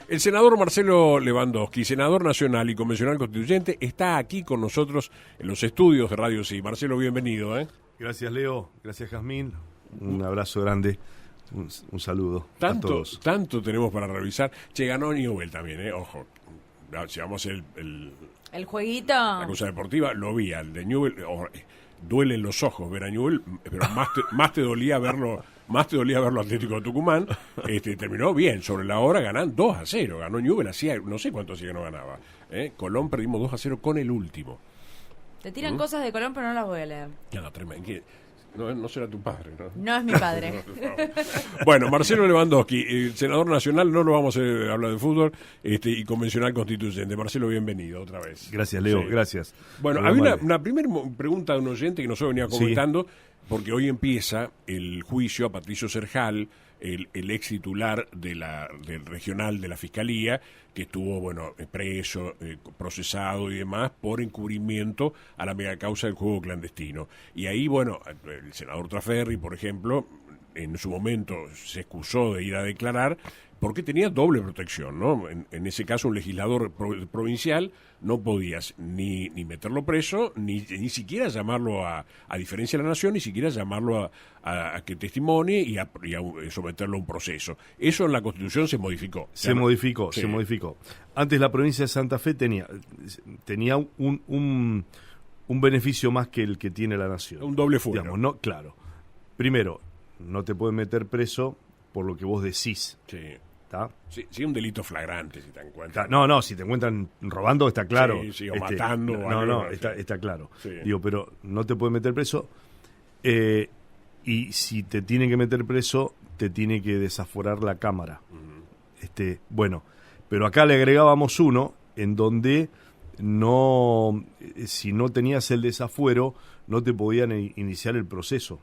El senador Marcelo Lewandowski, senador nacional y convencional constituyente, está aquí con nosotros en los estudios de Radio Sí. Marcelo, bienvenido. Gracias, Leo. Gracias, Jazmín. Un abrazo grande. Un saludo a todos. Tanto tenemos para revisar. Che, ganó Newell también, ojo. Si vamos el jueguito. La cosa deportiva, lo vi al de Newell. Duelen los ojos ver a Newell, pero más te dolía verlo. Más te dolía verlo Atlético de Tucumán. Terminó bien, sobre la hora ganando 2-0. Ganó Newell, hacía no sé cuánto hacía que no ganaba. Colón perdimos 2-0 con el último. Te tiran cosas de Colón, pero no las voy a leer. No, tremendo. No será tu padre, ¿no? No es mi padre. Bueno, Marcelo Lewandowski, senador nacional, no lo vamos a hablar de fútbol, y convencional constituyente. Marcelo, bienvenido otra vez. Gracias, Leo, sí. Gracias. Bueno, había una primera pregunta de un oyente que nosotros venía comentando, porque hoy empieza el juicio a Patricio Serjal, el ex titular del regional de la Fiscalía, que estuvo, preso, procesado y demás por encubrimiento a la megacausa del juego clandestino. Y ahí, el senador Traferri, por ejemplo, en su momento se excusó de ir a declarar porque tenía doble protección, ¿no? En ese caso, un legislador provincial no podías ni meterlo preso, ni siquiera llamarlo a diferencia de la nación, ni siquiera llamarlo a que testimonie y a someterlo a un proceso. Eso en la Constitución se modificó. Se modificó. Antes la provincia de Santa Fe tenía un beneficio más que el que tiene la nación. Un doble fuero. Digamos, ¿no? Claro. Primero, no te pueden meter preso por lo que vos decís. Sí. ¿Está? Sí, un delito flagrante si te encuentran. No, si te encuentran robando está claro. Sí, o matando. Está claro. Sí. Pero no te pueden meter preso. Y si te tienen que meter preso, te tiene que desaforar la Cámara. Uh-huh. Pero acá le agregábamos uno en donde si no tenías el desafuero, no te podían iniciar el proceso.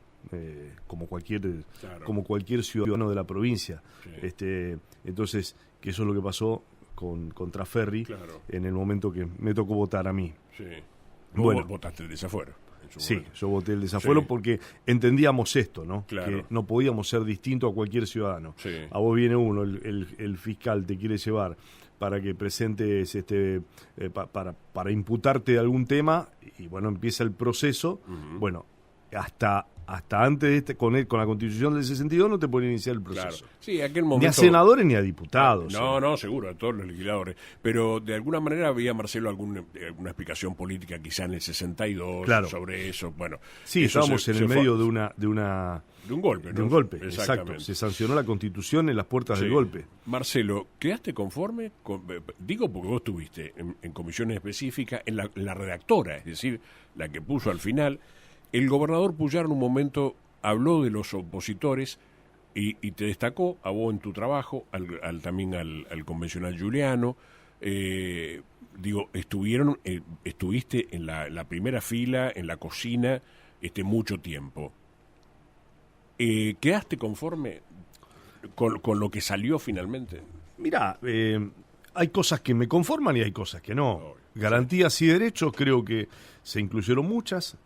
Como cualquier ciudadano de la provincia. Sí. Entonces, que eso es lo que pasó con Traferri en el momento que me tocó votar a mí. Sí. Vos votaste el desafuero. Sí, yo voté el desafuero porque entendíamos esto, ¿no? Claro. Que no podíamos ser distintos a cualquier ciudadano. Sí. A vos viene uno, el fiscal te quiere llevar para que presentes para imputarte de algún tema y empieza el proceso. Uh-huh. Hasta antes de con la Constitución del 62 no te pueden iniciar el proceso. Claro. Sí, aquel momento, ni a senadores ni a diputados. No, seguro, a todos los legisladores. Pero de alguna manera había, Marcelo, alguna explicación política quizá en el 62 sobre eso. Sí, eso estábamos en el medio de un golpe. De un golpe, exacto. Se sancionó la Constitución en las puertas del golpe. Marcelo, ¿quedaste conforme? Digo porque vos estuviste en comisiones específicas, en la redactora, es decir, la que puso al final. El gobernador Puyar en un momento habló de los opositores y te destacó a vos en tu trabajo, también al convencional Giuliano. Estuviste en la primera fila, en la cocina, mucho tiempo. ¿Quedaste conforme con lo que salió finalmente? Mirá, hay cosas que me conforman y hay cosas que no. Garantías y derechos, creo que se incluyeron muchas.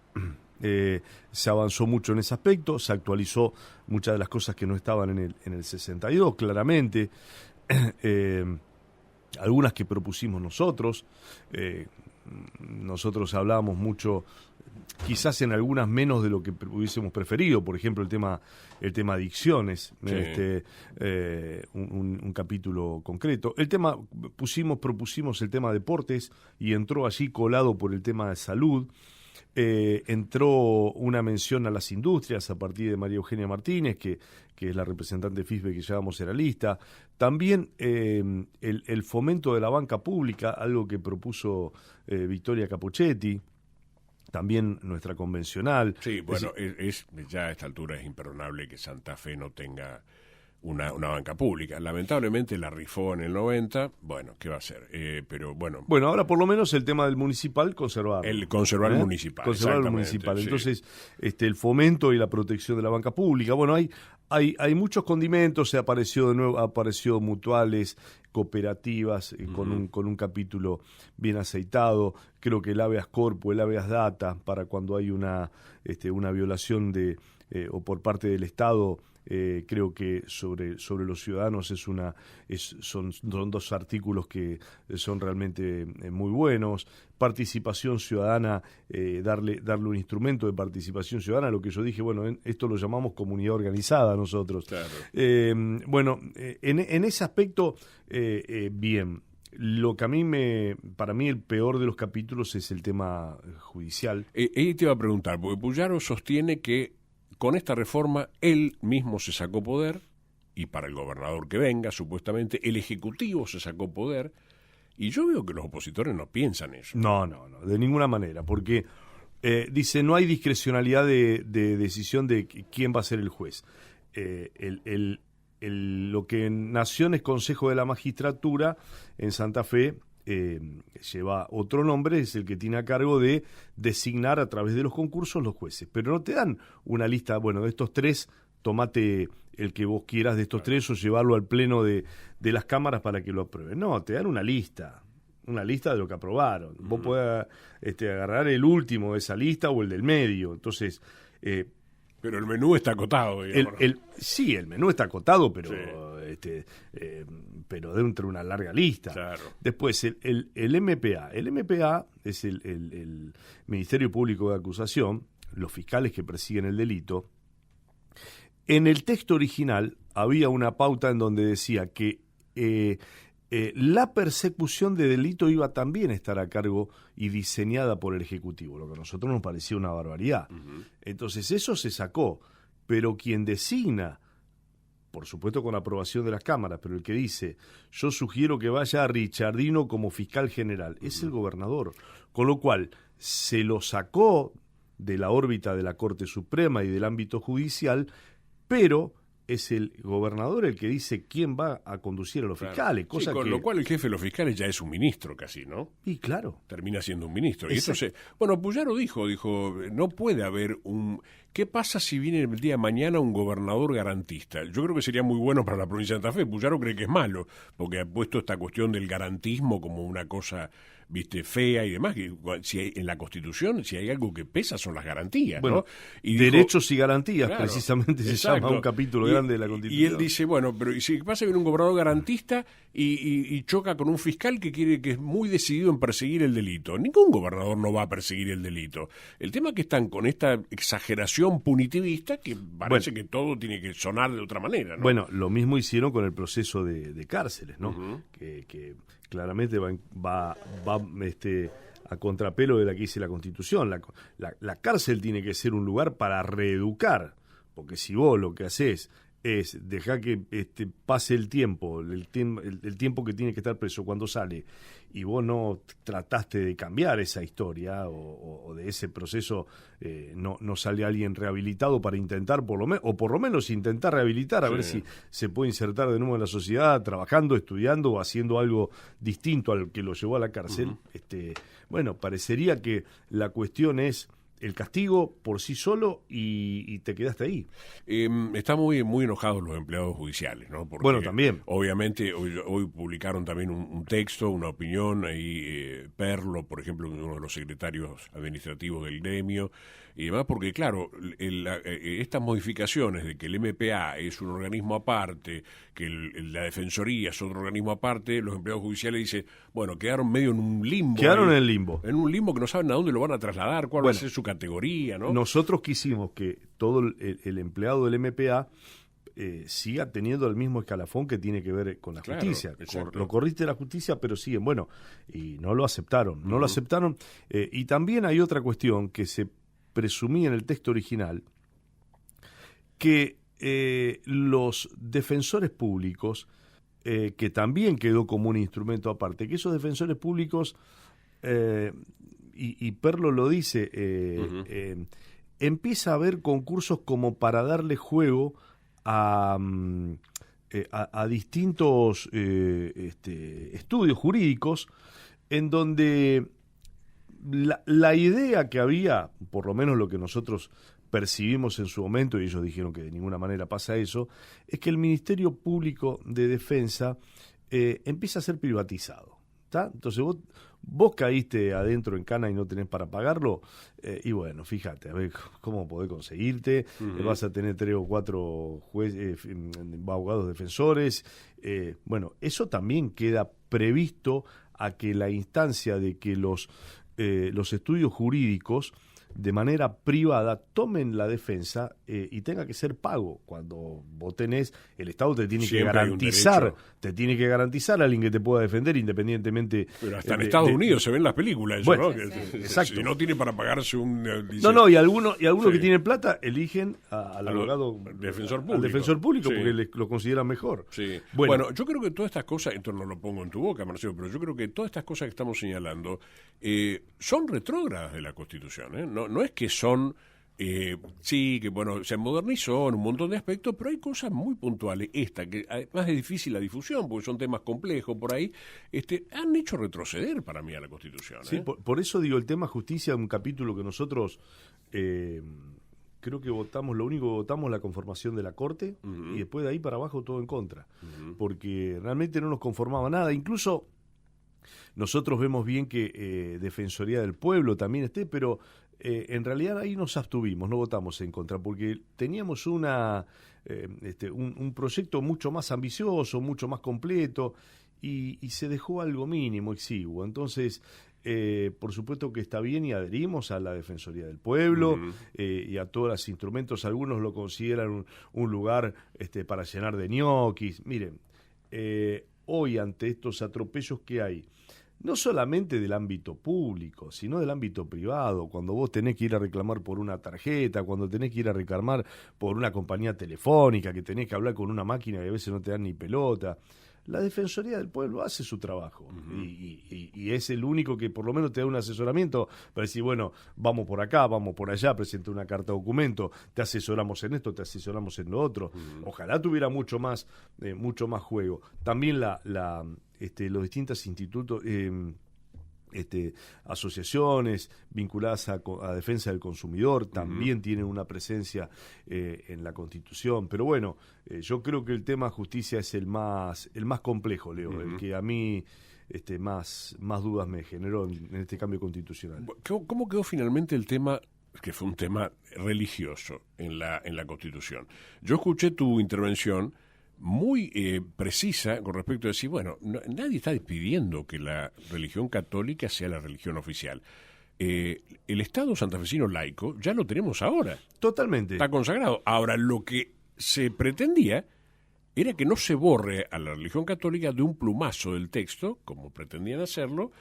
Se avanzó mucho en ese aspecto, se actualizó muchas de las cosas que no estaban en el 62, claramente. Algunas que propusimos nosotros. Nosotros hablábamos mucho, quizás en algunas menos de lo que hubiésemos preferido. Por ejemplo, el tema adicciones, sí. Un capítulo concreto. Propusimos el tema deportes y entró allí colado por el tema de salud. Entró una mención a las industrias a partir de María Eugenia Martínez, que es la representante FISBE que llevamos en la lista. También el fomento de la banca pública, algo que propuso Victoria Capuchetti, también nuestra convencional. Sí, ya a esta altura es imperdonable que Santa Fe no tenga una banca pública. Lamentablemente la rifó en el 90, ¿qué va a hacer? Pero bueno. Bueno, ahora por lo menos el tema del municipal, conservarlo. Conservar el municipal. Conservar el municipal. Sí. Entonces, el fomento y la protección de la banca pública. Hay muchos condimentos, apareció mutuales, cooperativas, con un capítulo bien aceitado. Creo que el habeas corpus, el habeas data, para cuando hay una violación o por parte del Estado, creo que sobre los ciudadanos son 2 artículos que son realmente muy buenos. Participación ciudadana, darle un instrumento de participación ciudadana, lo que yo dije, bueno, esto lo llamamos comunidad organizada nosotros. Claro. En ese aspecto, bien. Lo que para mí el peor de los capítulos es el tema judicial. Te iba a preguntar, porque Puyaro sostiene que con esta reforma él mismo se sacó poder, y para el gobernador que venga, supuestamente, el Ejecutivo se sacó poder, y yo veo que los opositores no piensan eso. No, de ninguna manera, porque dice, no hay discrecionalidad de decisión de quién va a ser el juez. Lo que en Naciones Consejo de la Magistratura en Santa Fe lleva otro nombre, es el que tiene a cargo de designar a través de los concursos los jueces, pero no te dan una lista, bueno, de estos 3, tomate el que vos quieras de estos 3 o llevarlo al pleno de las cámaras para que lo aprueben. No, te dan una lista de lo que aprobaron. Vos podés agarrar el último de esa lista o el del medio. Entonces, pero el menú está acotado, digamos. Sí, el menú está acotado, pero sí. Pero dentro de una larga lista. Claro. Después, el MPA. El MPA es el Ministerio Público de Acusación, los fiscales que persiguen el delito. En el texto original había una pauta en donde decía que la persecución de delito iba también a estar a cargo y diseñada por el Ejecutivo, lo que a nosotros nos parecía una barbaridad. Uh-huh. Entonces eso se sacó, pero quien designa, por supuesto con aprobación de las cámaras, pero el que dice, yo sugiero que vaya a Richardino como fiscal general, es el gobernador, con lo cual se lo sacó de la órbita de la Corte Suprema y del ámbito judicial, pero es el gobernador el que dice quién va a conducir a los fiscales. Cosa con lo cual el jefe de los fiscales ya es un ministro casi, ¿no? Y claro. Termina siendo un ministro. Y eso bueno, Puyaro dijo, no puede haber un... ¿Qué pasa si viene el día de mañana un gobernador garantista? Yo creo que sería muy bueno para la provincia de Santa Fe. Puyaro cree que es malo, porque ha puesto esta cuestión del garantismo como una cosa, fea y demás. Si hay, en la Constitución, si hay algo que pesa, son las garantías, bueno, ¿no? Y derechos y garantías, claro, precisamente se llama un capítulo grande de la Constitución. Y él dice, bueno, pero ¿y si pasa viene un gobernador garantista y choca con un fiscal que es muy decidido en perseguir el delito? Ningún gobernador no va a perseguir el delito. El tema es que están con esta exageración punitivista que parece que todo tiene que sonar de otra manera, ¿no? Bueno, lo mismo hicieron con el proceso de cárceles, ¿no? Uh-huh. Que claramente va a contrapelo de la que dice la Constitución. La cárcel tiene que ser un lugar para reeducar, porque si vos lo que haces es dejar que pase el tiempo que tiene que estar preso cuando sale, y vos no trataste de cambiar esa historia o de ese proceso, no sale alguien rehabilitado para intentar por lo menos intentar rehabilitar, a ver si se puede insertar de nuevo en la sociedad, trabajando, estudiando o haciendo algo distinto al que lo llevó a la cárcel. Uh-huh. Bueno, parecería que la cuestión es el castigo por sí solo y te quedaste ahí. Están muy enojados los empleados judiciales, ¿no? Porque bueno, también. Obviamente, hoy publicaron también un texto, una opinión, ahí Perlo, por ejemplo, uno de los secretarios administrativos del gremio, y demás, porque claro, estas modificaciones de que el MPA es un organismo aparte, que la Defensoría es otro organismo aparte, los empleados judiciales dicen, bueno, quedaron medio en un limbo. Quedaron en el limbo. En un limbo que no saben a dónde lo van a trasladar, cuál va a ser su categoría, ¿no? Nosotros quisimos que todo el empleado del MPA siga teniendo el mismo escalafón que tiene que ver con la justicia. Lo corriste de la justicia, pero siguen, bueno, y no lo aceptaron, no lo aceptaron. Y también hay otra cuestión que se presumía en el texto original, que los defensores públicos, que también quedó como un instrumento aparte, que esos defensores públicos, y Perlo lo dice, empieza a haber concursos como para darle juego a distintos estudios jurídicos, en donde la idea que había, por lo menos lo que nosotros percibimos en su momento, y ellos dijeron que de ninguna manera pasa eso, es que el Ministerio Público de Defensa empieza a ser privatizado. ¿Está? Entonces vos caíste adentro en cana y no tenés para pagarlo, y bueno, fíjate, a ver cómo podés conseguirte, vas a tener 3 o 4 abogados defensores, bueno, eso también queda previsto a que la instancia de que los estudios jurídicos de manera privada tomen la defensa y tenga que ser pago. Cuando vos tenés, el Estado te tiene que garantizar a alguien que te pueda defender independientemente. Pero hasta en Estados Unidos se ven las películas, eso, bueno, ¿no? Exacto. Si no tiene para pagarse un... y algunos que tienen plata eligen al abogado, defensor público. Al defensor público, sí, porque lo consideran mejor. Sí. Bueno, yo creo que todas estas cosas, esto no lo pongo en tu boca, Marcelo, pero yo creo que todas estas cosas que estamos señalando son retrógradas de la Constitución, ¿eh? No es que son, sí, que bueno, se modernizó en un montón de aspectos, pero hay cosas muy puntuales, que además es difícil la difusión, porque son temas complejos por ahí, han hecho retroceder para mí a la Constitución. Sí, por eso digo, el tema justicia, un capítulo que nosotros creo que votamos, lo único que votamos la conformación de la Corte, y después de ahí para abajo todo en contra, porque realmente no nos conformaba nada, incluso... Nosotros vemos bien que Defensoría del Pueblo también pero en realidad ahí nos abstuvimos, no votamos en contra, porque teníamos un proyecto mucho más ambicioso, mucho más completo, y se dejó algo mínimo, exiguo. Entonces, por supuesto que está bien y adherimos a la Defensoría del Pueblo y a todos los instrumentos. Algunos lo consideran un lugar para llenar de ñoquis. Miren, hoy ante estos atropellos que hay, no solamente del ámbito público, sino del ámbito privado, cuando vos tenés que ir a reclamar por una tarjeta, cuando tenés que ir a reclamar por una compañía telefónica, que tenés que hablar con una máquina y a veces no te dan ni pelota, la Defensoría del Pueblo hace su trabajo y es el único que por lo menos te da un asesoramiento para decir, bueno, vamos por acá, vamos por allá, presenta una carta de documento, te asesoramos en esto, te asesoramos en lo otro. Ojalá tuviera mucho más juego. También los distintos institutos, asociaciones vinculadas a defensa del consumidor también tienen una presencia en la Constitución, pero bueno, yo creo que el tema justicia es el más complejo, Leo, el que a mí más dudas me generó en este cambio constitucional. ¿Cómo quedó finalmente el tema, que fue un tema religioso en la Constitución? Yo escuché tu intervención muy precisa con respecto a decir, bueno, nadie está pidiendo que la religión católica sea la religión oficial. El Estado santafesino laico ya lo tenemos ahora. Totalmente. Está consagrado. Ahora, lo que se pretendía era que no se borre a la religión católica de un plumazo del texto, como pretendían hacerlo.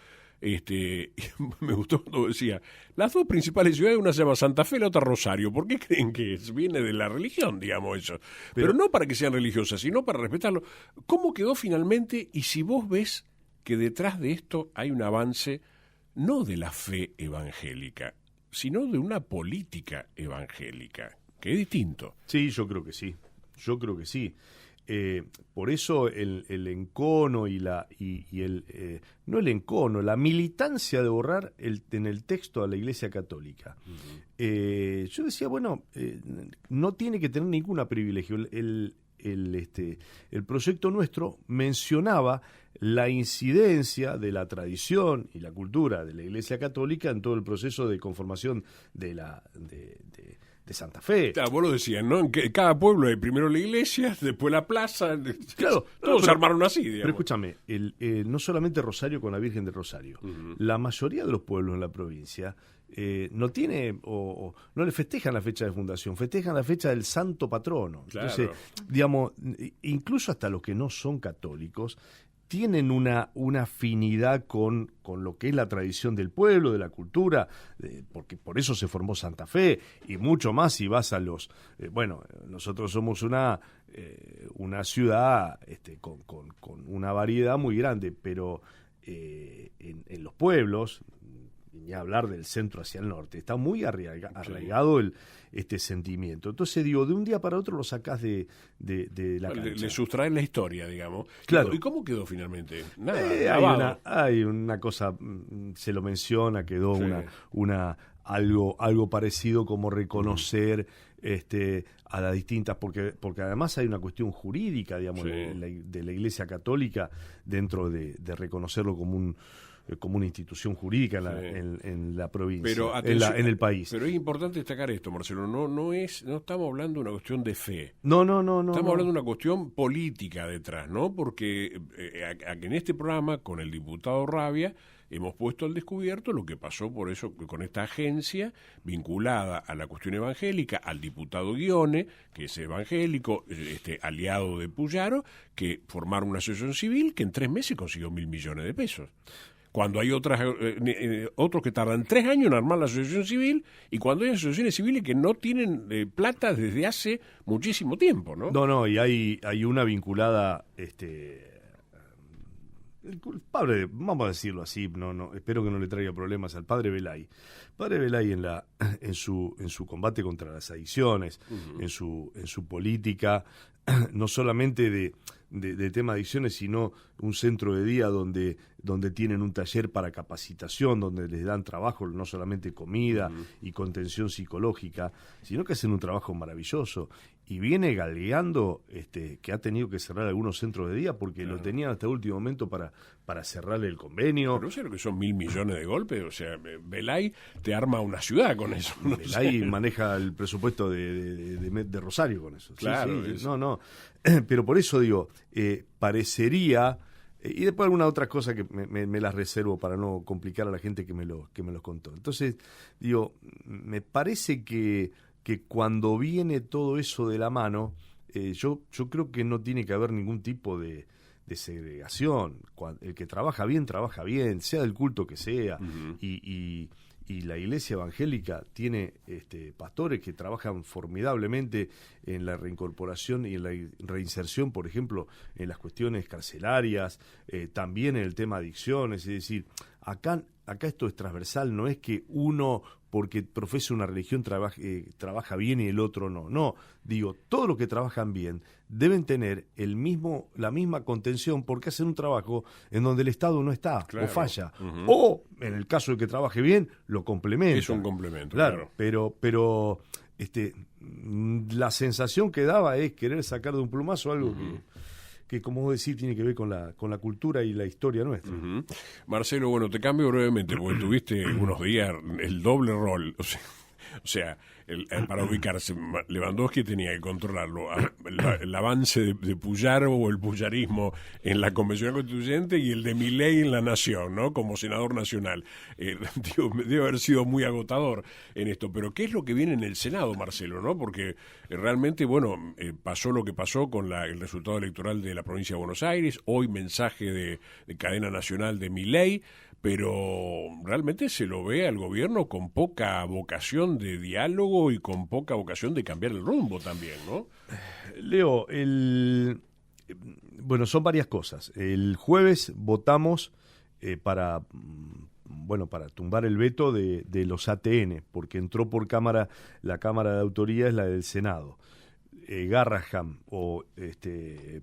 Me gustó cuando decía, las dos principales ciudades, una se llama Santa Fe y la otra Rosario. ¿Por qué creen que viene de la religión, digamos eso? Pero no para que sean religiosas, sino para respetarlo. ¿Cómo quedó finalmente? Y si vos ves que detrás de esto hay un avance, no de la fe evangélica, sino de una política evangélica, que es distinto. Sí, yo creo que sí. Por eso el encono no el encono, la militancia de borrar en el texto a la Iglesia Católica. Yo decía, bueno, no tiene que tener ningún privilegio. El proyecto nuestro mencionaba la incidencia de la tradición y la cultura de la Iglesia Católica en todo el proceso de conformación de Santa Fe. Claro, vos lo decías, ¿no? En cada pueblo hay primero la iglesia, después la plaza. Claro, todos se armaron así, digamos. Pero escúchame, no solamente Rosario con la Virgen de Rosario, la mayoría de los pueblos en la provincia no tiene o no le festejan la fecha de fundación, festejan la fecha del santo patrono. Claro. Entonces, digamos, incluso hasta los que no son católicos tienen una afinidad con lo que es la tradición del pueblo, de la cultura, porque por eso se formó Santa Fe, y mucho más si vas a los... nosotros somos una ciudad con una variedad muy grande, pero en los pueblos, ni hablar del centro hacia el norte, está muy arraigado este sentimiento. Entonces, digo, de un día para otro lo sacás de la cancha. Le sustraen la historia, digamos. Claro. ¿Y cómo quedó finalmente? Nada. Hay una cosa, se lo menciona, quedó una algo parecido como reconocer a las distintas, porque además hay una cuestión jurídica, digamos, Sí. de la Iglesia Católica dentro de reconocerlo como una institución jurídica en la provincia, Pero atención, en el país. Pero es importante destacar esto, Marcelo, no estamos hablando de una cuestión de fe. No. Estamos hablando de una cuestión política detrás, ¿no? Porque en este programa, con el diputado Rabia, hemos puesto al descubierto lo que pasó por eso con esta agencia vinculada a la cuestión evangélica, al diputado Guione, que es evangélico, aliado de Puyaro, que formaron una asociación civil que en 3 meses consiguió 1.000 millones de pesos. Cuando hay otros que tardan 3 años en armar la asociación civil, y cuando hay asociaciones civiles que no tienen plata desde hace muchísimo tiempo, ¿no? No, y hay una vinculada, el padre, vamos a decirlo así, espero que no le traiga problemas al padre Belay. Padre Belay en su combate contra las adicciones, Uh-huh. en su política, no solamente de tema de adicciones, sino un centro de día donde tienen un taller para capacitación, donde les dan trabajo, no solamente comida Uh-huh. y contención psicológica, sino que hacen un trabajo maravilloso. Y viene galeando que ha tenido que cerrar algunos centros de día porque Claro. lo tenían hasta el último momento para cerrarle el convenio. Pero ¿sabes lo que son 1.000 millones de golpes? O sea, Belay te arma una ciudad con eso. ¿no? Belay maneja el presupuesto de Rosario con eso. Sí, Claro, sí, es- no. Pero por eso digo, parecería, y después algunas otras cosas que me las reservo para no complicar a la gente que me los contó. Entonces, digo, me parece que cuando viene todo eso de la mano, yo creo que no tiene que haber ningún tipo de segregación. El que trabaja bien, sea del culto que sea. Uh-huh. Y la iglesia evangélica tiene pastores que trabajan formidablemente en la reincorporación y en la reinserción, por ejemplo, en las cuestiones carcelarias, también en el tema adicciones. Es decir, acá esto es transversal, no es que uno, porque profesa una religión, trabaja bien y el otro no. No, digo, todos los que trabajan bien deben tener la misma contención porque hacen un trabajo en donde el Estado no está Claro. o falla. Uh-huh. O, en el caso de que trabaje bien, lo complementa. Es un complemento, Claro, claro. pero la sensación que daba es querer sacar de un plumazo algo Uh-huh. que como vos decís, tiene que ver con la cultura y la historia nuestra. Uh-huh. Marcelo, bueno, te cambio brevemente, porque tuviste unos días el doble rol. O sea, para ubicarse, Lewandowski tenía que controlarlo, el avance de Puyaro o el puyarismo en la Convención Constituyente y el de Milei en la Nación, ¿no? Como senador nacional. Debe haber sido muy agotador en esto. Pero ¿qué es lo que viene en el Senado, Marcelo, no? Porque realmente, bueno, pasó lo que pasó con el resultado electoral de la provincia de Buenos Aires, hoy mensaje de cadena nacional de Milei, pero realmente se lo ve al gobierno con poca vocación de diálogo y con poca vocación de cambiar el rumbo también, ¿no? Leo, bueno, son varias cosas. El jueves votamos para tumbar el veto de los ATN, porque entró por cámara, la Cámara de Autoría es la del Senado. Garraham o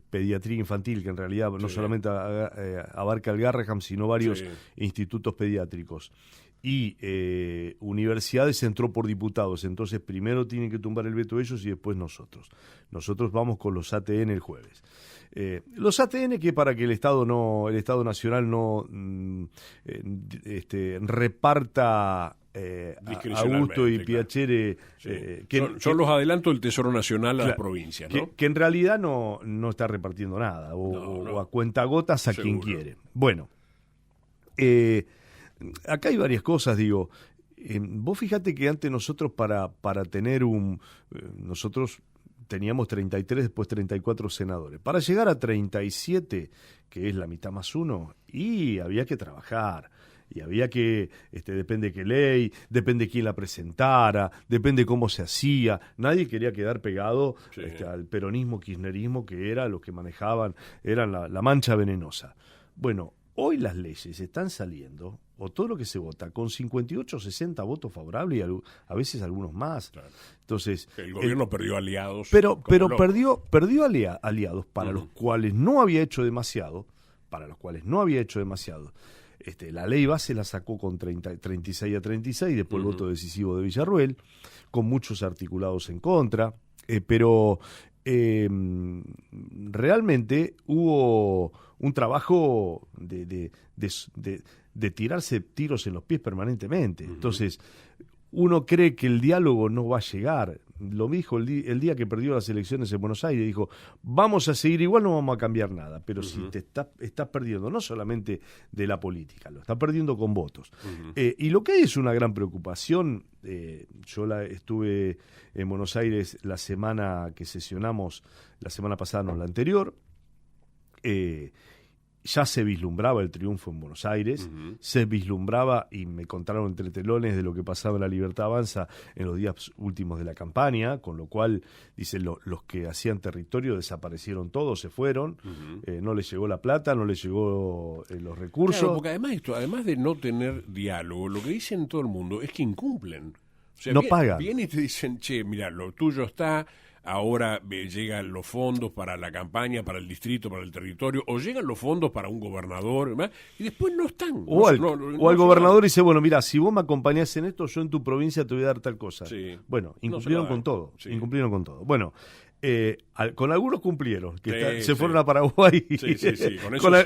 pediatría infantil, que en realidad no Sí. solamente abarca el Garraham, sino varios Sí. institutos pediátricos. Y universidades entró por diputados, entonces primero tienen que tumbar el veto ellos y después nosotros. Nosotros vamos con los ATN el jueves. Los ATN que para que el Estado Nacional no reparta a gusto y Discrecionalmente, Piacere, Sí. Son los adelantos del Tesoro Nacional a las provincias, ¿no? que en realidad no está repartiendo nada, o a cuentagotas a quien Seguro. quiere. Bueno, acá hay varias cosas, digo. Vos fíjate que antes nosotros para tener nosotros teníamos 33, después 34 senadores. Para llegar a 37, que es la mitad más uno, y había que trabajar. Y había que, depende qué ley, depende quién la presentara, depende cómo se hacía. Nadie quería quedar pegado Sí. al peronismo, kirchnerismo, que era los que manejaban, eran la mancha venenosa. Bueno, hoy las leyes están saliendo, o todo lo que se vota, con 58 o 60 votos favorables y a veces algunos más. Claro. Entonces, El gobierno perdió aliados. pero como loco. perdió aliados para Ujú. los cuales no había hecho demasiado, La ley base la sacó con 36-36, después el voto decisivo de Villarruel, con muchos articulados en contra, pero realmente hubo un trabajo de tirarse tiros en los pies permanentemente. Entonces, uno cree que el diálogo no va a llegar. Lo dijo el día que perdió las elecciones en Buenos Aires, dijo, vamos a seguir igual, no vamos a cambiar nada, pero si te estás perdiendo, no solamente de la política, lo estás perdiendo con votos. Y lo que hay es una gran preocupación. Yo estuve en Buenos Aires la semana que sesionamos, la semana pasada, no la anterior. Ya se vislumbraba el triunfo en Buenos Aires, se vislumbraba, y me contaron entre telones de lo que pasaba en La Libertad Avanza en los días últimos de la campaña, con lo cual, dicen, los que hacían territorio desaparecieron todos, se fueron, no les llegó la plata, no les llegó los recursos. Claro, porque además de no tener diálogo, lo que dicen todo el mundo es que incumplen. O sea, no pagan. Vienen y te dicen, che, mira, lo tuyo está... Ahora llegan los fondos para la campaña, para el distrito, para el territorio, o llegan los fondos para un gobernador, ¿verdad? Y después no están. O al gobernador dice, bueno, mira, si vos me acompañás en esto, yo en tu provincia te voy a dar tal cosa. Sí. Bueno, incumplieron con todo. Sí. Incumplieron con todo. Bueno, con algunos cumplieron, se fueron a Paraguay. Sí.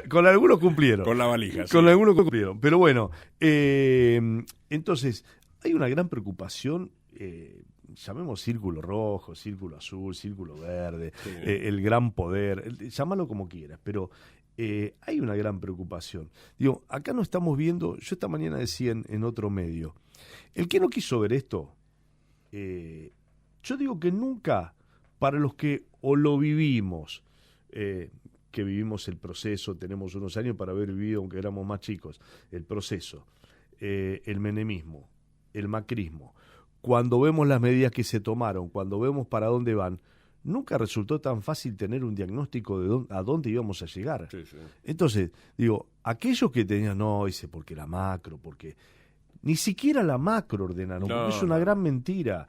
Con algunos cumplieron. Con la valija. Con algunos cumplieron. Pero bueno, entonces, hay una gran preocupación. Llamemos círculo rojo, círculo azul, círculo verde, el gran poder, llámalo como quieras, pero hay una gran preocupación. Digo, acá no estamos viendo, yo esta mañana decía en otro medio, el que no quiso ver esto, yo digo que nunca, para los que o lo vivimos, que vivimos el proceso, tenemos unos años para haber vivido, aunque éramos más chicos, el proceso, el menemismo, el macrismo, cuando vemos las medidas que se tomaron, cuando vemos para dónde van, nunca resultó tan fácil tener un diagnóstico de a dónde íbamos a llegar. Sí. Entonces, digo, aquellos que tenían, no, dice, porque la macro, porque... Ni siquiera la macro ordenaron, porque es una gran mentira.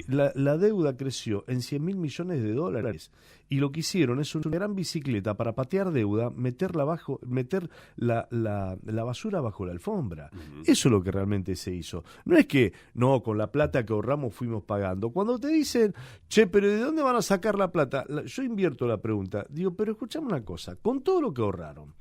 La deuda creció en 100.000 millones de dólares y lo que hicieron es una gran bicicleta para patear deuda, meter la basura bajo la alfombra. Eso es lo que realmente se hizo. No es que, no, con la plata que ahorramos fuimos pagando. Cuando te dicen, che, pero ¿de dónde van a sacar la plata? Yo invierto la pregunta. Digo, pero escuchame una cosa, con todo lo que ahorraron,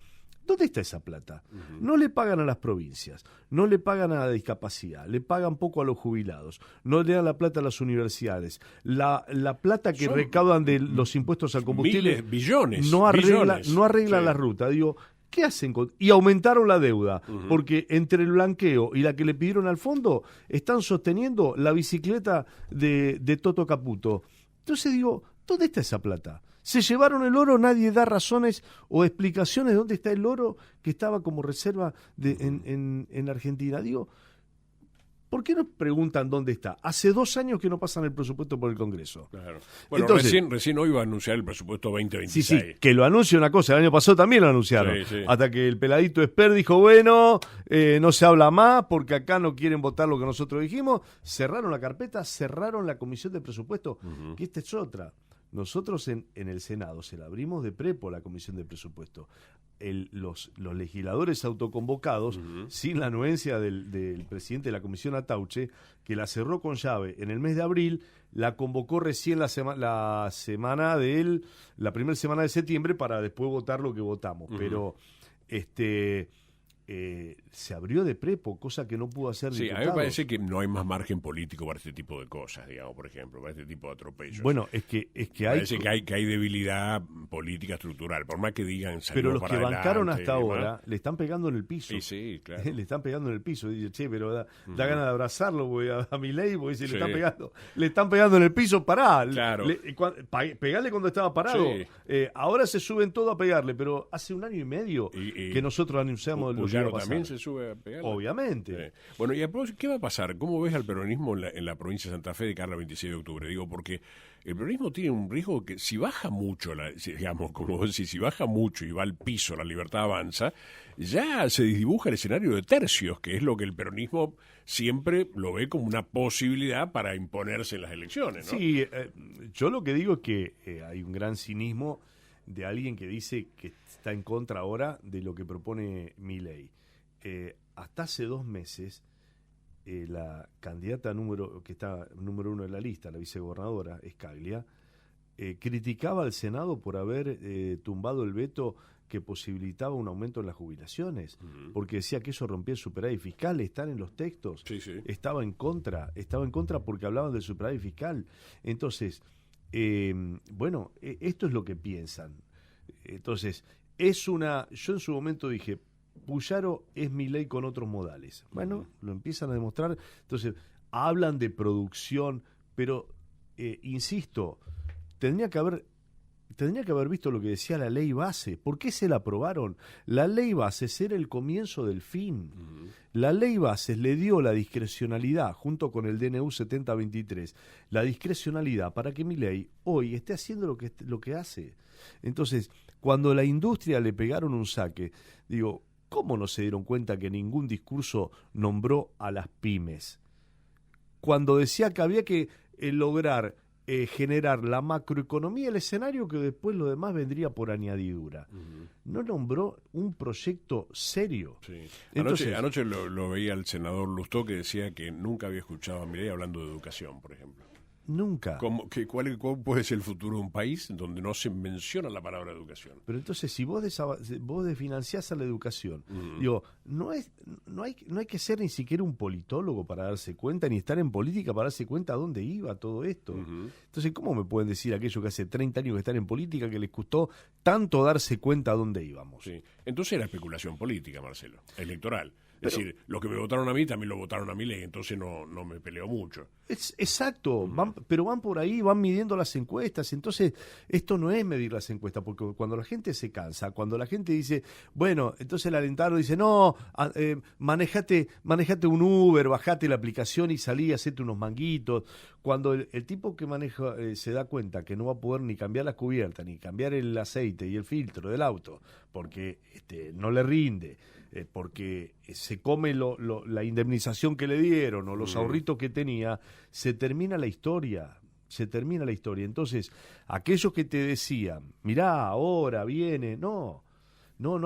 ¿dónde está esa plata? No le pagan a las provincias, no le pagan a la discapacidad, le pagan poco a los jubilados, no le dan la plata a las universidades. La plata que recaudan de los impuestos al combustible, billones, no arregla la ruta. Digo, ¿qué hacen? Y aumentaron la deuda, porque entre el blanqueo y la que le pidieron al fondo, están sosteniendo la bicicleta de Toto Caputo. Entonces digo, ¿dónde está esa plata? Se llevaron el oro, nadie da razones o explicaciones de dónde está el oro que estaba como reserva en Argentina. Digo, ¿por qué no preguntan dónde está? Hace 2 años que no pasan el presupuesto por el Congreso. Claro. Bueno, entonces, recién hoy va a anunciar el presupuesto 2026. Sí, que lo anuncia una cosa, el año pasado también lo anunciaron. Sí. Hasta que el peladito Esper dijo, bueno, no se habla más porque acá no quieren votar lo que nosotros dijimos. Cerraron la carpeta, cerraron la comisión de presupuesto, que esta es otra. Nosotros en el Senado se la abrimos de prepo la Comisión de Presupuesto. Los legisladores autoconvocados, sin la anuencia del presidente de la Comisión Atauche, que la cerró con llave en el mes de abril, la convocó recién la primera semana de septiembre para después votar lo que votamos. Pero se abrió de prepo, cosa que no pudo hacer diputados. A mí me parece que no hay más margen político para este tipo de cosas, digamos, por ejemplo, para este tipo de atropellos. Bueno, es que parece que hay debilidad política estructural, por más que digan pero los que bancaron hasta ahora le están pegando en el piso. Sí, claro. Le están pegando en el piso. Dice, che, pero da ganas de abrazarlo a Milei, porque dice, le están pegando en el piso, pará. Claro. Pegarle cuando estaba parado. Sí. Ahora se suben todo a pegarle, pero hace 1 año y medio que nosotros anunciamos lo que iba a pasar. También se sube a pegarle. Obviamente. Bueno, y a propósito, ¿qué va a pasar? ¿Cómo ves al peronismo en la provincia de Santa Fe de cara al 26 de octubre? Digo, porque el peronismo tiene un riesgo que si baja mucho, digamos, como vos decís, si baja mucho y va al piso, la Libertad Avanza, ya se dibuja el escenario de tercios, que es lo que el peronismo siempre lo ve como una posibilidad para imponerse en las elecciones, ¿no? Sí, yo lo que digo es que hay un gran cinismo de alguien que dice que está en contra ahora de lo que propone Milei. Hasta hace 2 meses, la candidata que está número 1 de la lista, la vicegobernadora, Scalia, criticaba al Senado por haber tumbado el veto que posibilitaba un aumento en las jubilaciones, porque decía que eso rompía el superávit fiscal. Están en los textos. Sí, sí. Estaba en contra porque hablaban del superávit fiscal. Entonces, bueno, esto es lo que piensan. Entonces, yo en su momento dije, Puyaro es Milei con otros modales. Bueno, lo empiezan a demostrar. Entonces, hablan de producción, pero, insisto, tendría que haber visto lo que decía la ley base. ¿Por qué se la aprobaron? La ley base era el comienzo del fin. La ley base le dio la discrecionalidad, junto con el DNU 7023, la discrecionalidad para que Milei hoy esté haciendo lo que hace. Entonces, cuando la industria le pegaron un saque, digo, ¿cómo no se dieron cuenta que ningún discurso nombró a las pymes? Cuando decía que había que lograr generar la macroeconomía, el escenario, que después lo demás vendría por añadidura. No nombró un proyecto serio. Sí. Entonces, anoche lo veía el senador Lustó, que decía que nunca había escuchado a Milei hablando de educación, por ejemplo. Nunca. ¿Cuál puede ser el futuro de un país donde no se menciona la palabra educación? Pero entonces, si vos desfinanciás a la educación, digo, no hay que ser ni siquiera un politólogo para darse cuenta, ni estar en política para darse cuenta a dónde iba todo esto. Entonces, ¿cómo me pueden decir aquellos que hace 30 años que están en política que les costó tanto darse cuenta a dónde íbamos? Sí. Entonces era especulación política, Marcelo, electoral. Es decir, lo que me votaron a mí también lo votaron a Milei, entonces no me peleo mucho. Exacto, pero van por ahí, van midiendo las encuestas. Entonces, esto no es medir las encuestas, porque cuando la gente se cansa, cuando la gente dice, bueno, entonces el alentado dice, no, manejate un Uber, bajate la aplicación y salí, hacete unos manguitos. Cuando el tipo que maneja se da cuenta que no va a poder ni cambiar la cubierta, ni cambiar el aceite y el filtro del auto, porque no le rinde, porque se come la indemnización que le dieron o los ahorritos que tenía, se termina la historia. Entonces, aquellos que te decían, mirá, ahora viene, no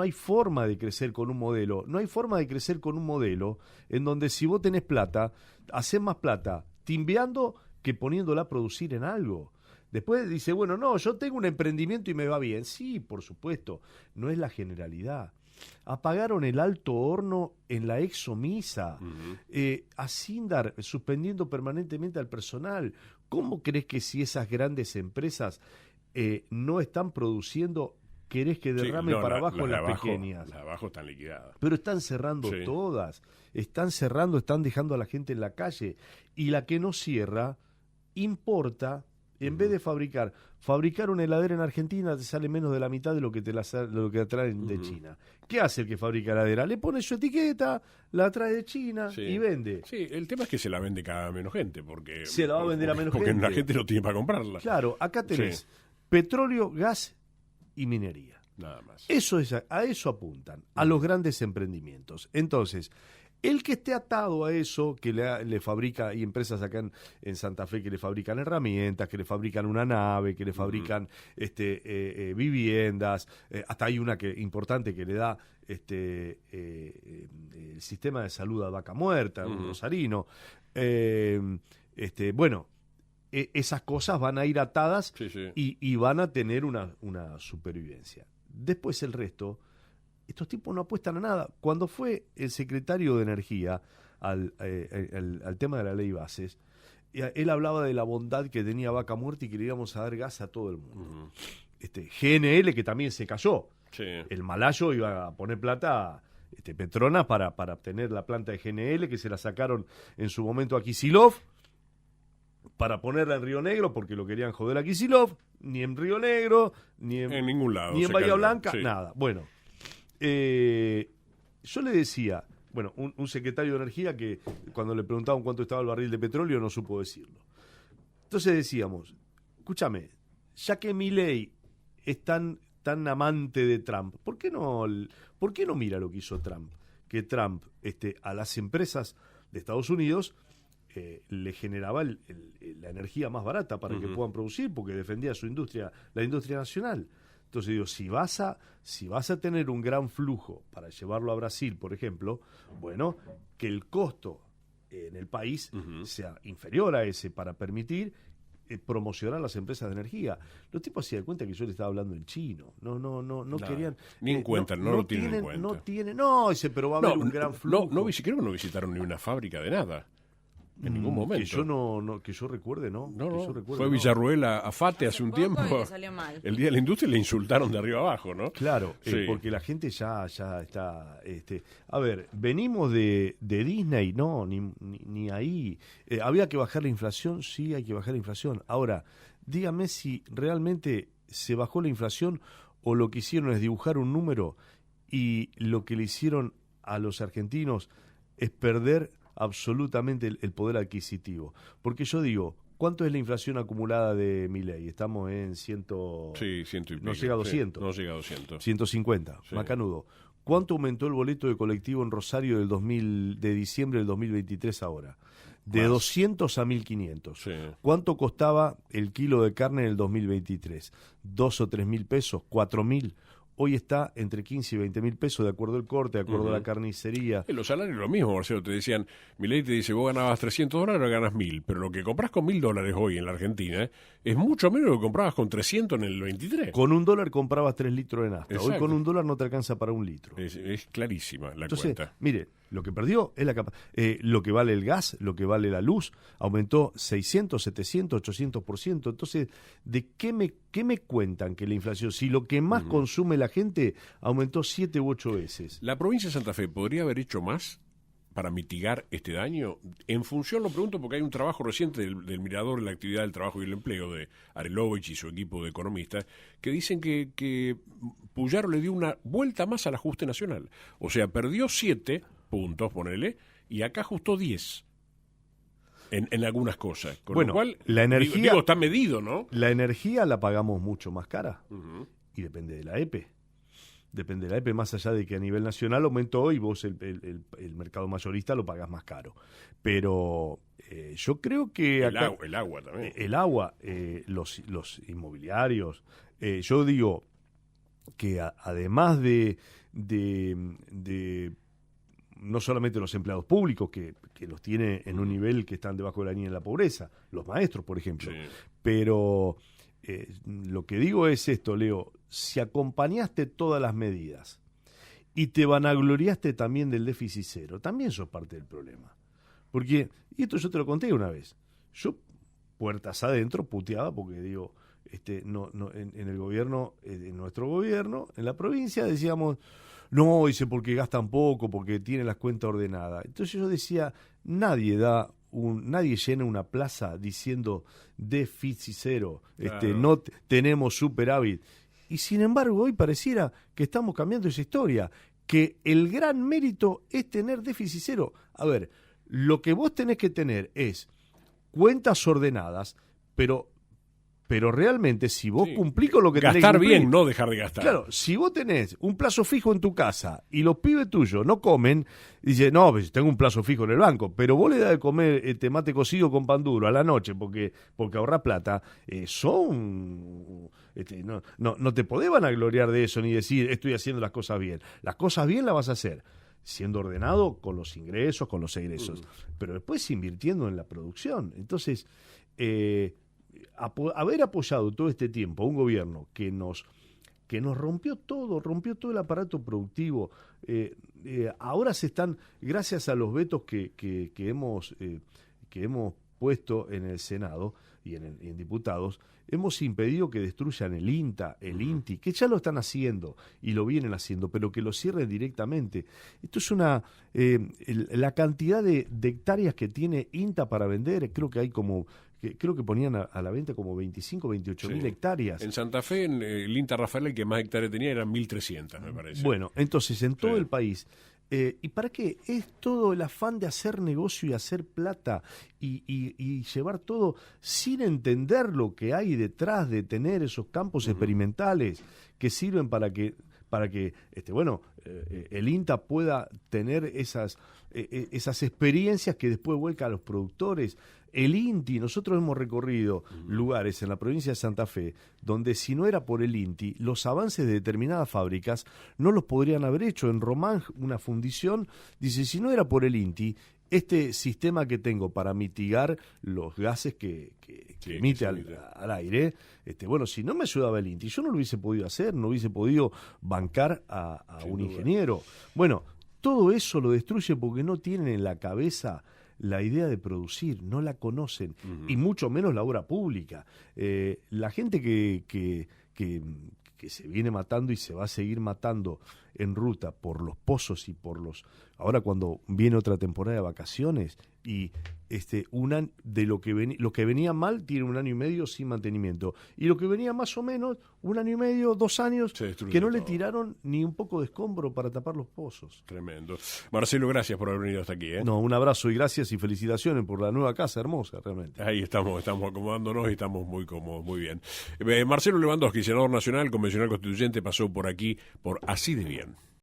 hay forma de crecer con un modelo. No hay forma de crecer con un modelo en donde si vos tenés plata, hacés más plata timbeando que poniéndola a producir en algo. Después dice, bueno, no, yo tengo un emprendimiento y me va bien. Sí, por supuesto, no es la generalidad. Apagaron el alto horno en la Exomisa, a Sindar suspendiendo permanentemente al personal. ¿Cómo crees que si esas grandes empresas no están produciendo, querés que derrame para abajo las pequeñas? Las de abajo están liquidadas. Pero están cerrando todas, están dejando a la gente en la calle. Y la que no cierra, importa. En vez de fabricar una heladera en Argentina te sale menos de la mitad de lo que te traen de China. ¿Qué hace el que fabrica heladera? Le pone su etiqueta, la trae de China y vende. Sí, el tema es que se la vende cada menos gente, porque se la va a vender a menos gente. Porque la gente no tiene para comprarla. Claro, acá tenés petróleo, gas y minería. Nada más. A eso apuntan, a los grandes emprendimientos. Entonces, el que esté atado a eso, que le fabrica, hay empresas acá en Santa Fe que le fabrican herramientas, que le fabrican una nave, que le fabrican viviendas, hasta hay una importante que le da el sistema de salud a Vaca Muerta, un rosarino. Bueno, esas cosas van a ir atadas y van a tener una supervivencia. Después el resto, estos tipos no apuestan a nada. Cuando fue el secretario de Energía al tema de la ley bases, él hablaba de la bondad que tenía Vaca Muerta y que le íbamos a dar gas a todo el mundo. GNL, que también se cayó. Sí. El malayo iba a poner plata Petronas para obtener la planta de GNL, que se la sacaron en su momento a Kicillof, para ponerla en Río Negro, porque lo querían joder a Kicillof. Ni en Río Negro, ni en ningún lado. Ni en Bahía Blanca, nada. Bueno, yo le decía, un secretario de Energía que cuando le preguntaban cuánto estaba el barril de petróleo no supo decirlo. Entonces decíamos, escúchame, ya que Milei es tan amante de Trump, ¿por qué no mira lo que hizo Trump? Que Trump a las empresas de Estados Unidos le generaba la energía más barata para que puedan producir, porque defendía la industria nacional. Entonces digo, si vas a tener un gran flujo para llevarlo a Brasil, por ejemplo, bueno, que el costo en el país sea inferior a ese para permitir promocionar las empresas de energía. Los tipos se dan cuenta que yo le estaba hablando en chino. No querían... Ni en cuenta, no lo tienen en cuenta. Dice, pero va a haber un gran flujo. Creo que no visitaron ni una fábrica de nada. En ningún momento. Que yo recuerde, ¿no? Fue Villarruel a Fate hace un tiempo. Salió mal. El Día de la Industria le insultaron de arriba abajo, ¿no? Claro, sí. Porque la gente ya está... A ver, venimos de Disney, no, ni ahí. ¿Había que bajar la inflación? Sí, hay que bajar la inflación. Ahora, dígame si realmente se bajó la inflación o lo que hicieron es dibujar un número y lo que le hicieron a los argentinos es perder absolutamente el poder adquisitivo. Porque yo digo, ¿cuánto es la inflación acumulada de Milei? Estamos en 100... Sí, 100 y pico. No llega a 200. Sí, no llega a 200. 150, sí. Macanudo. ¿Cuánto aumentó el boleto de colectivo en Rosario de diciembre del 2023 ahora? De más. 200 a 1.500. Sí. ¿Cuánto costaba el kilo de carne en el 2023? 2 o 3 mil pesos, 4.000. Hoy está entre 15 y 20 mil pesos de acuerdo al corte, de acuerdo a la carnicería. Los salarios lo mismo, Marcelo. Te decían, Milei te dice, vos ganabas $300, ahora ganas 1.000. Pero lo que compras con $1.000 hoy en la Argentina es mucho menos de lo que comprabas con 300 en el 23. Con $1 comprabas 3 litros de nafta. Exacto. Hoy con $1 no te alcanza para 1 litro. Es clarísima la Entonces, cuenta. Mire, lo que perdió es lo que vale el gas, lo que vale la luz, aumentó 600, 700, 800%. Entonces, ¿de qué me cuentan que la inflación, si lo que más consume la gente aumentó 7 u 8 veces? ¿La provincia de Santa Fe podría haber hecho más para mitigar este daño? En función, lo pregunto porque hay un trabajo reciente del Mirador de la Actividad del Trabajo y el Empleo de Arelovich y su equipo de economistas que dicen que Puyaro le dio una vuelta más al ajuste nacional. O sea, perdió 7 puntos, ponele, y acá ajustó 10 en algunas cosas. Con lo cual, la energía... Digo, está medido, ¿no? La energía la pagamos mucho más cara y depende de la EPE. Depende de la EPE, más allá de que a nivel nacional aumentó y vos el mercado mayorista lo pagás más caro. Pero yo creo que... El agua también. El agua, los inmobiliarios. Yo digo que además de no solamente los empleados públicos, que los tiene en un nivel que están debajo de la línea de la pobreza, los maestros, por ejemplo. Sí. Pero lo que digo es esto, Leo, si acompañaste todas las medidas y te vanagloriaste también del déficit cero, también sos parte del problema. Porque, y esto yo te lo conté una vez, yo puertas adentro puteaba porque digo, en el gobierno, en nuestro gobierno, en la provincia decíamos, no, dice, porque gastan poco, porque tienen las cuentas ordenadas. Entonces yo decía, nadie llena una plaza diciendo déficit cero, claro. No tenemos superávit. Y sin embargo hoy pareciera que estamos cambiando esa historia, que el gran mérito es tener déficit cero. A ver, lo que vos tenés que tener es cuentas ordenadas, pero realmente si vos cumplís con lo que tenés que gastar cumplir, bien, no dejar de gastar. Claro, si vos tenés un plazo fijo en tu casa y los pibes tuyos no comen, dice, no, pues tengo un plazo fijo en el banco, pero vos le das de comer mate cocido con pan duro a la noche porque ahorrás plata, no te podés vanagloriar de eso ni decir estoy haciendo las cosas bien. Las cosas bien las vas a hacer siendo ordenado con los ingresos, con los egresos, pero después invirtiendo en la producción. Entonces, haber apoyado todo este tiempo a un gobierno que nos rompió todo el aparato productivo, ahora se están, gracias a los vetos que hemos puesto en el Senado y en diputados, hemos impedido que destruyan el INTA, el INTI, que ya lo están haciendo y lo vienen haciendo, pero que lo cierren directamente. Esto es la cantidad de hectáreas que tiene INTA para vender, creo que ponían a la venta como 25, 28 mil hectáreas. En Santa Fe, en el INTA Rafael, el que más hectáreas tenía eran 1.300, me parece. Bueno, entonces en todo el país. ¿Y para qué? Es todo el afán de hacer negocio y hacer plata y llevar todo sin entender lo que hay detrás de tener esos campos experimentales que sirven para que el INTA pueda tener esas experiencias que después vuelca a los productores. el INTI, nosotros hemos recorrido lugares en la provincia de Santa Fe donde si no era por el INTI, los avances de determinadas fábricas no los podrían haber hecho. En Román, una fundición, dice, si no era por el INTI, este sistema que tengo para mitigar los gases que emite al aire, bueno, si no me ayudaba el INTI, yo no lo hubiese podido hacer, no hubiese podido bancar a un ingeniero. Bueno, todo eso lo destruye porque no tienen en la cabeza la idea de producir, no la conocen, y mucho menos la obra pública. La gente que se viene matando y se va a seguir matando en ruta por los pozos y por los... Ahora cuando viene otra temporada de vacaciones y lo que venía mal tiene 1 año y medio sin mantenimiento, y lo que venía más o menos 1 año y medio, 2 años, que no le tiraron ni un poco de escombro para tapar los pozos. Tremendo. Marcelo, gracias por haber venido hasta aquí. No, un abrazo y gracias y felicitaciones por la nueva casa hermosa, realmente. Ahí estamos acomodándonos y estamos muy cómodos, muy bien. Marcelo Lewandowski, senador nacional, convencional constituyente, pasó por aquí por Así de Bien.